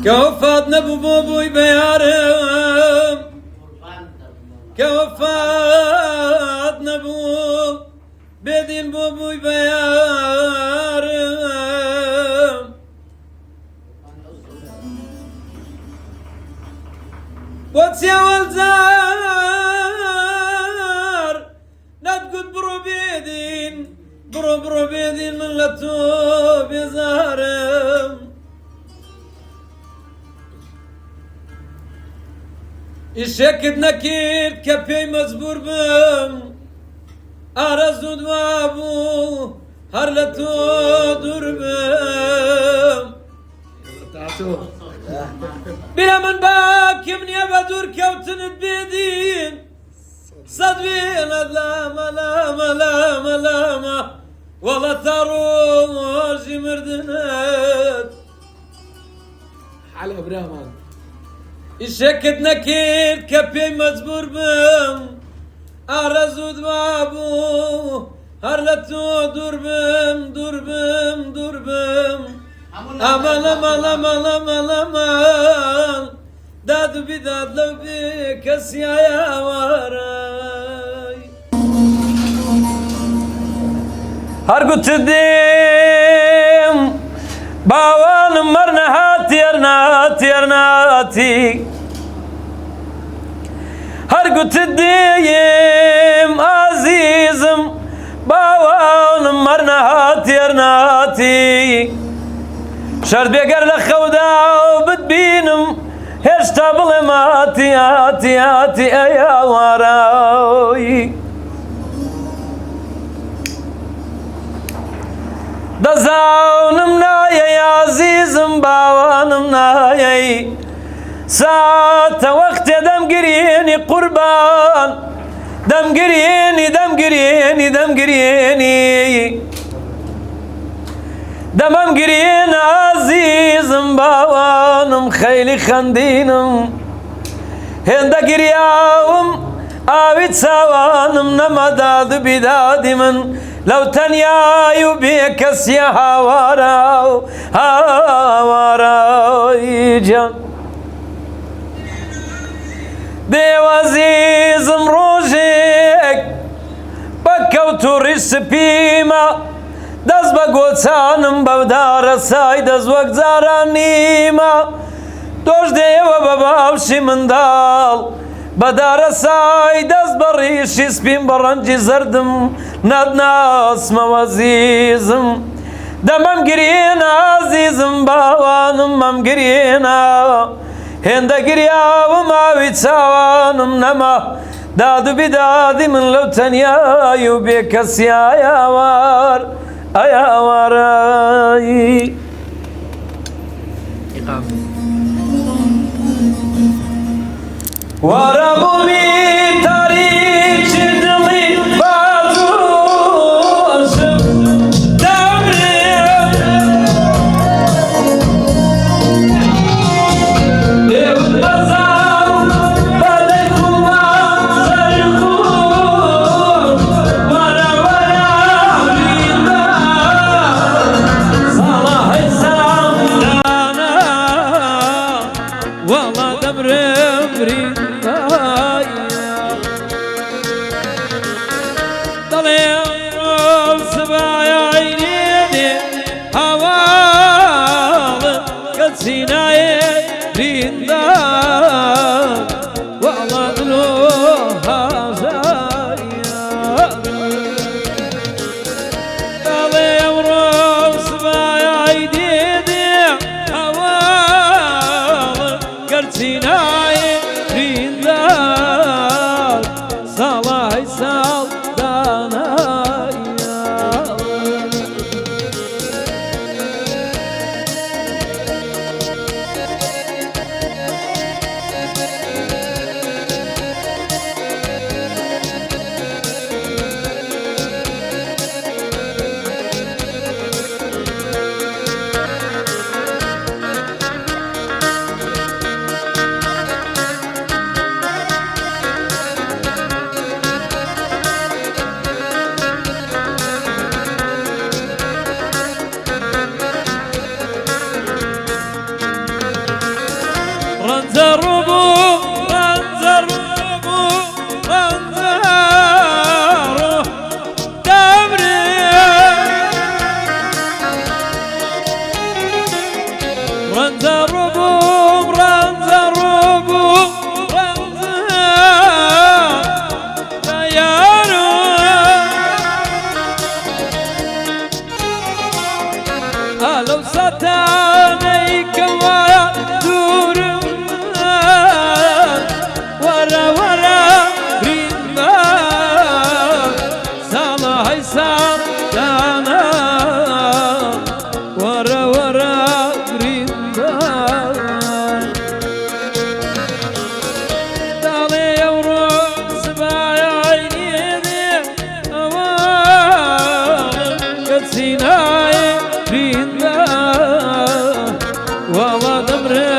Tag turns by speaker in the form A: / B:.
A: كوفات نبو بوبوي بيارم كوفات نبو بدين بوبوي بيارم واتسيا والزار نتقد برو بيدين من لتو بزارم İşekit nakit kepey mezbur bim Arazu dvabu harletu durbim Bilemen bakim niye bedur kevtinit bidin Sadvin lama lama lama lama Valla taru jimirdinet
B: على ابراهيم
A: İşeket nakit kepey mezbur bim Arazu dvabu harletu durbim Aman aman aman aman aman Dadu bidad lav bi kasiyaya varay Har gutdim Bavanım marnahati yarnati Har gutdim azizim Bavanım marnahati yarnati Şart beger lekhevda bitbinim Heşta bilemati ati ya varay Dazanım nayey azizim bavanım nayey Saate vakte dem girini kurban Dem girini Demem girini azizim bavanım Khayli khandinim Hende giriyavım Avit savanım Namadadı bidadimin لو تنياي بك يا هاوراي دي وزيزم روجك بكوت رسبيما دز بقوتانم بودار ساي دز وقت زارانيما دوش دي وباباوشي من دال بدار ساي دز بريشي سبين برنجي زردم ناس موازيزم دمم گرينا عزيزم باوانم مم گرينا هنده گريا وما ويتساوانم نما دادو بدادي من لو تنيايو بيكس يا وار يا واراي ورابو بي تاريخ جدلي Sinaye rinda Wala dluha zaya Dale yavrum sıvaya aydidi Havalı Gör sinaye rinda Salay saldanaya رنزا ربوب رنزا ربوب رنزا يارو لو ستاني كوايا دورم ورا ورا رينا صالح حسام دانا ورا ورا رينا دالي يورو سبايا عيني أمان قد سيناي رينا والله دمري